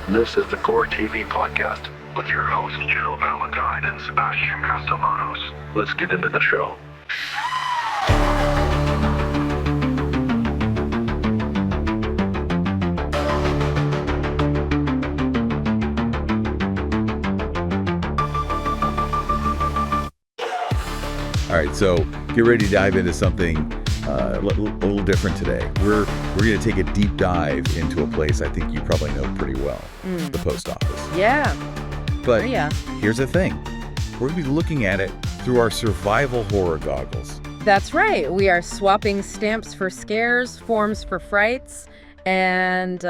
This is the GoreTV podcast with your hosts Jill Valentine and Sebastian Castellanos. Let's get into the show. All right, so get ready to dive into something a little different today. We're going to take a deep dive into a place I think you probably know pretty well, the post office. Yeah. But yeah. Here's the thing. We're going to be looking at it through our survival horror goggles. That's right. We are swapping stamps for scares, forms for frights, and...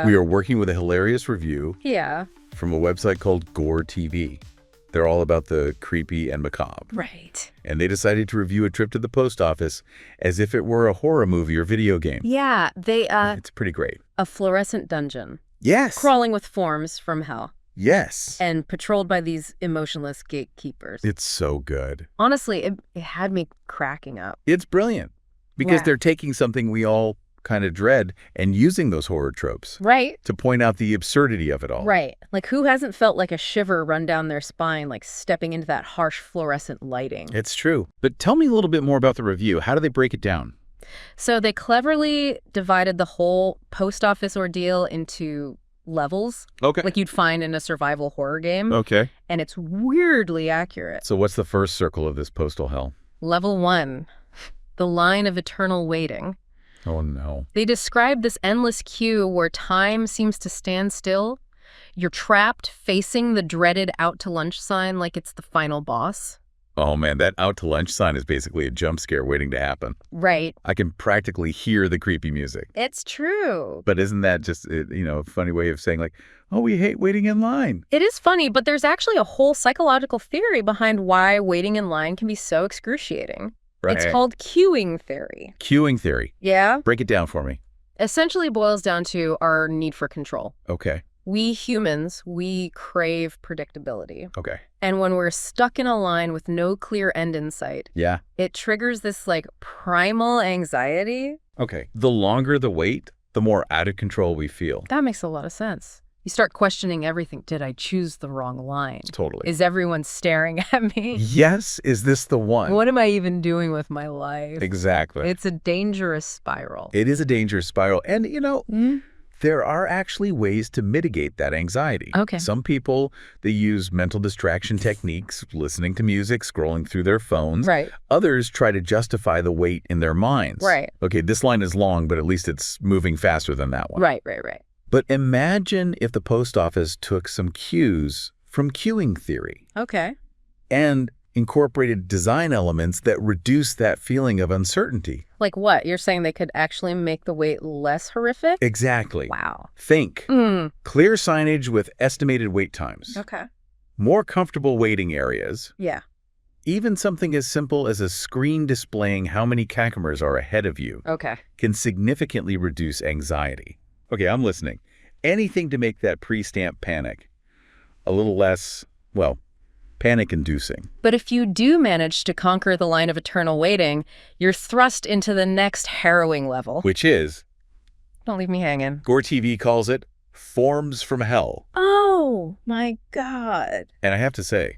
We are working with a hilarious review from a website called GoreTV. They're all about the creepy and macabre. Right. And they decided to review a trip to the post office as if it were a horror movie or video game. Yeah, It's pretty great. A fluorescent dungeon. Yes. Crawling with forms from hell. Yes. And patrolled by these emotionless gatekeepers. It's so good. Honestly, it had me cracking up. It's brilliant. Because they're taking something we all kind of dread and using those horror tropes. Right. To point out the absurdity of it all. Right. Like, who hasn't felt like a shiver run down their spine, like stepping into that harsh fluorescent lighting? It's true. But tell me a little bit more about the review. How do they break it down? So they cleverly divided the whole post office ordeal into levels. Okay. Like you'd find in a survival horror game. Okay. And it's weirdly accurate. So what's the first circle of this postal hell? Level 1, the line of eternal waiting. Oh, no. They describe this endless queue where time seems to stand still. You're trapped facing the dreaded out to lunch sign like it's the final boss. Oh, man, that out to lunch sign is basically a jump scare waiting to happen. Right. I can practically hear the creepy music. It's true. But isn't that just, a funny way of saying like, oh, we hate waiting in line? It is funny, but there's actually a whole psychological theory behind why waiting in line can be so excruciating. Right. It's called queuing theory. Queuing theory. Yeah? Break it down for me. Essentially boils down to our need for control. Okay. We humans, we crave predictability. Okay. And when we're stuck in a line with no clear end in sight, it triggers this like primal anxiety. Okay. The longer the wait, the more out of control we feel. That makes a lot of sense. You start questioning everything. Did I choose the wrong line? Totally. Is everyone staring at me? Yes. Is this the one? What am I even doing with my life? Exactly. It's a dangerous spiral. It is a dangerous spiral. And, there are actually ways to mitigate that anxiety. Okay. Some people, they use mental distraction techniques, listening to music, scrolling through their phones. Right. Others try to justify the wait in their minds. Right. Okay, this line is long, but at least it's moving faster than that one. Right. But imagine if the post office took some cues from queuing theory. Okay. And incorporated design elements that reduce that feeling of uncertainty. Like what? You're saying they could actually make the wait less horrific? Exactly. Wow. Think. Clear signage with estimated wait times. Okay. More comfortable waiting areas. Yeah. Even something as simple as a screen displaying how many customers are ahead of you can significantly reduce anxiety. Okay, I'm listening. Anything to make that pre-stamp panic a little less, panic-inducing. But if you do manage to conquer the line of eternal waiting, you're thrust into the next harrowing level. Which is... Don't leave me hanging. GoreTV calls it forms from hell. Oh, my God. And I have to say,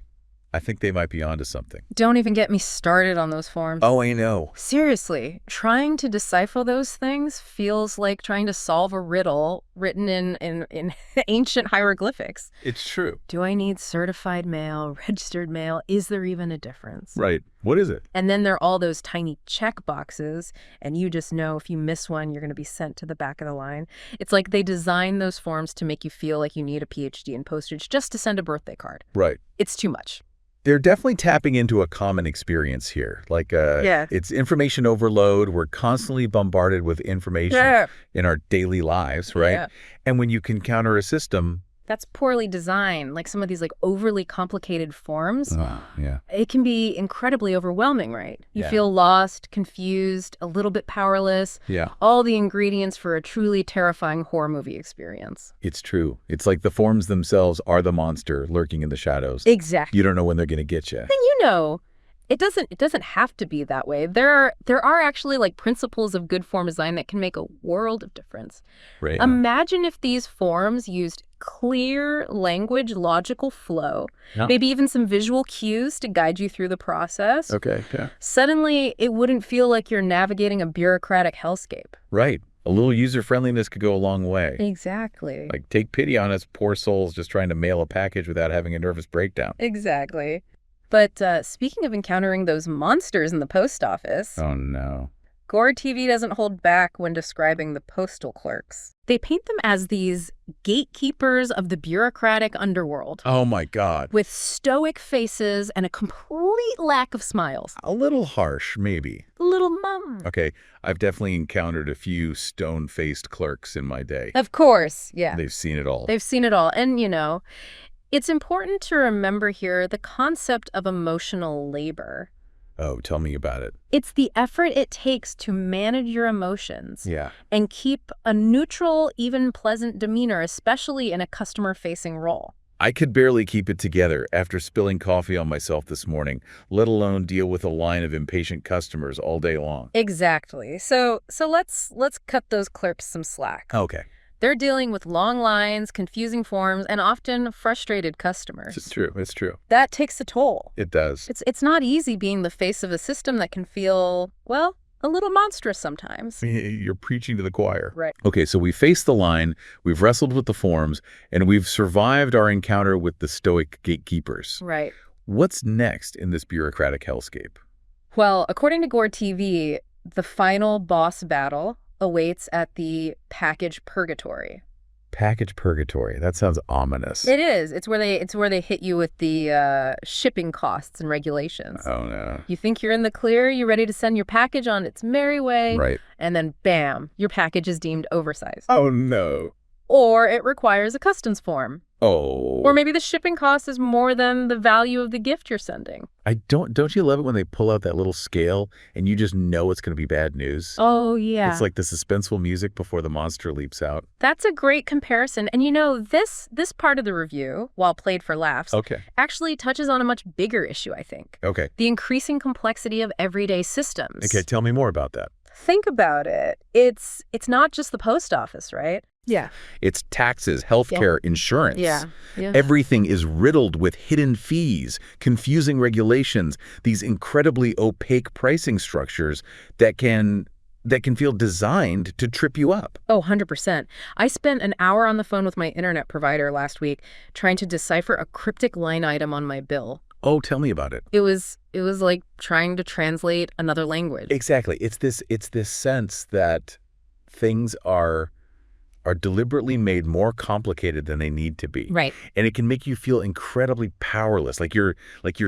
I think they might be onto something. Don't even get me started on those forms. Oh, I know. Seriously, trying to decipher those things feels like trying to solve a riddle written in ancient hieroglyphics. It's true. Do I need certified mail, registered mail? Is there even a difference? Right. What is it? And then there are all those tiny check boxes, and you just know if you miss one, you're going to be sent to the back of the line. It's like they designed those forms to make you feel like you need a PhD in postage just to send a birthday card. Right. It's too much. They're definitely tapping into a common experience here. It's information overload. We're constantly bombarded with information in our daily lives, right? Yeah. And when you can counter a system... That's poorly designed. Like some of these overly complicated forms, yeah. It can be incredibly overwhelming, right? You feel lost, confused, a little bit powerless. Yeah. All the ingredients for a truly terrifying horror movie experience. It's true. It's like the forms themselves are the monster lurking in the shadows. Exactly. You don't know when they're going to get you. Then it doesn't have to be that way. There are actually principles of good form design that can make a world of difference. Right. Imagine if these forms used clear language, logical flow, Yeah. maybe even some visual cues to guide you through the process, Okay, yeah. suddenly it wouldn't feel like you're navigating a bureaucratic hellscape. Right. A little user-friendliness could go a long way. Exactly. Like, take pity on us poor souls just trying to mail a package without having a nervous breakdown. Exactly. But speaking of encountering those monsters in the post office, Oh, no. GoreTV doesn't hold back when describing the postal clerks. They paint them as these gatekeepers of the bureaucratic underworld, Oh, my God. with stoic faces and a complete lack of smiles. A little harsh, maybe. Little mum. Okay, I've definitely encountered a few stone-faced clerks in my day. Of course, yeah. They've seen it all. They've seen it all. And, it's important to remember here the concept of emotional labor. Oh, tell me about it. It's the effort it takes to manage your emotions Yeah. and keep a neutral, even pleasant demeanor, especially in a customer-facing role. I could barely keep it together after spilling coffee on myself this morning, let alone deal with a line of impatient customers all day long. Exactly. So let's cut those clerks some slack. Okay. They're dealing with long lines, confusing forms, and often frustrated customers. It's true. It's true. That takes a toll. It does. It's not easy being the face of a system that can feel, well, a little monstrous sometimes. You're preaching to the choir. Right. Okay, so we faced the line, we've wrestled with the forms, and we've survived our encounter with the stoic gatekeepers. Right. What's next in this bureaucratic hellscape? Well, according to GoreTV, the final boss battle awaits at the package Purgatory. Package Purgatory. That sounds ominous. It is. It's where they hit you with the shipping costs and regulations. Oh, no. You think you're in the clear, you're ready to send your package on its merry way, Right. and then bam, your package is deemed oversized. Oh, no. Or it requires a customs form. Oh. Or maybe the shipping cost is more than the value of the gift you're sending. Don't you love it when they pull out that little scale and you just know it's going to be bad news? Oh, yeah. It's like the suspenseful music before the monster leaps out. That's a great comparison. And this part of the review, while played for laughs, Okay. actually touches on a much bigger issue, I think. Okay. The increasing complexity of everyday systems. Okay, tell me more about that. Think about it. It's not just the post office, right? Yeah. It's taxes, healthcare, insurance. Yeah. Everything is riddled with hidden fees, confusing regulations, these incredibly opaque pricing structures that can feel designed to trip you up. Oh, 100%. I spent an hour on the phone with my internet provider last week trying to decipher a cryptic line item on my bill. Oh, tell me about it. It was like trying to translate another language. Exactly. It's this sense that things are deliberately made more complicated than they need to be. Right. And it can make you feel incredibly powerless, like you're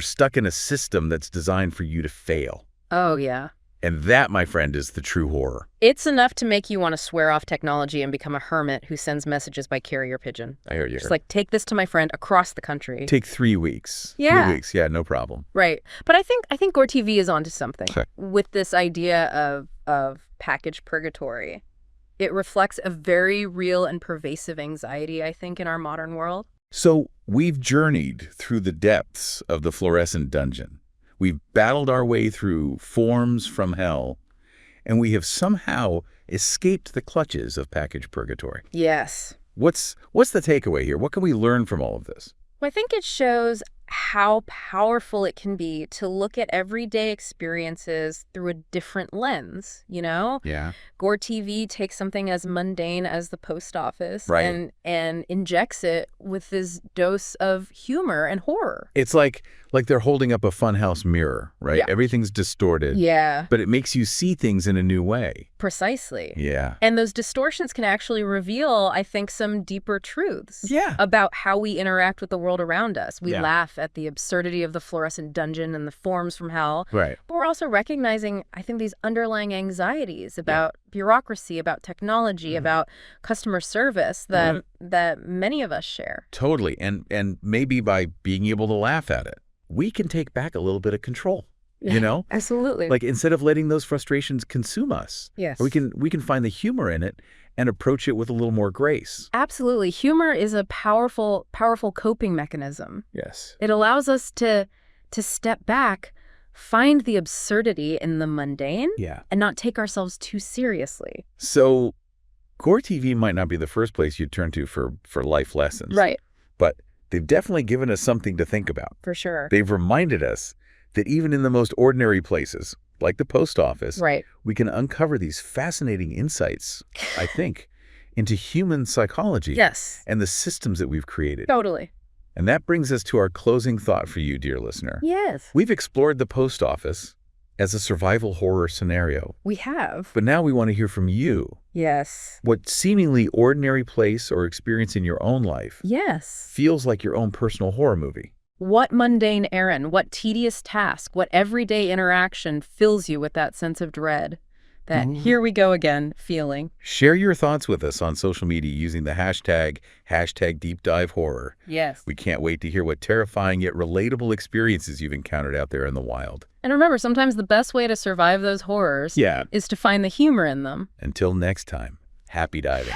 stuck in a system that's designed for you to fail. Oh, yeah. And that, my friend, is the true horror. It's enough to make you want to swear off technology and become a hermit who sends messages by carrier pigeon. I heard you. Just like, take this to my friend across the country. Take 3 weeks. Yeah. 3 weeks. Yeah, no problem. Right. But I think GoreTV is onto something Okay. with this idea of package purgatory. It reflects a very real and pervasive anxiety, I think, in our modern world. So we've journeyed through the depths of the Fluorescent dungeon. We've battled our way through forms from hell, and we have somehow escaped the clutches of package purgatory. Yes. What's the takeaway here? What can we learn from all of this? Well, I think it shows how powerful it can be to look at everyday experiences through a different lens, Yeah. GoreTV takes something as mundane as the post office Right. and injects it with this dose of humor and horror. It's like they're holding up a funhouse mirror, right? Yeah. Everything's distorted. Yeah, But it makes you see things in a new way. precisely. Yeah. And those distortions can actually reveal, I think, some deeper truths Yeah. about how we interact with the world around us. We Yeah. laugh at the absurdity of the fluorescent dungeon and the forms from hell. Right. But we're also recognizing, I think, these underlying anxieties about bureaucracy, about technology, about customer service that many of us share. Totally. And maybe by being able to laugh at it, we can take back a little bit of control, Absolutely. Like instead of letting those frustrations consume us, Yes. we can find the humor in it and approach it with a little more grace. Absolutely. Humor is a powerful coping mechanism. Yes. It allows us to step back, find the absurdity in the mundane, Yeah. and not take ourselves too seriously. So GoreTV might not be the first place you'd turn to for life lessons. Right. But they've definitely given us something to think about. For sure. They've reminded us that even in the most ordinary places, like the post office, we can uncover these fascinating insights, I think, into human psychology and the systems that we've created. Totally. And that brings us to our closing thought for you, dear listener. Yes. We've explored the post office as a survival horror scenario. We have. But now we want to hear from you. Yes. What seemingly ordinary place or experience in your own life feels like your own personal horror movie. What mundane errand, what tedious task, what everyday interaction fills you with that sense of dread? That here we go again feeling. Share your thoughts with us on social media using the hashtag #DeepDiveHorror. Yes. We can't wait to hear what terrifying yet relatable experiences you've encountered out there in the wild. And remember, sometimes the best way to survive those horrors is to find the humor in them. Until next time, happy diving.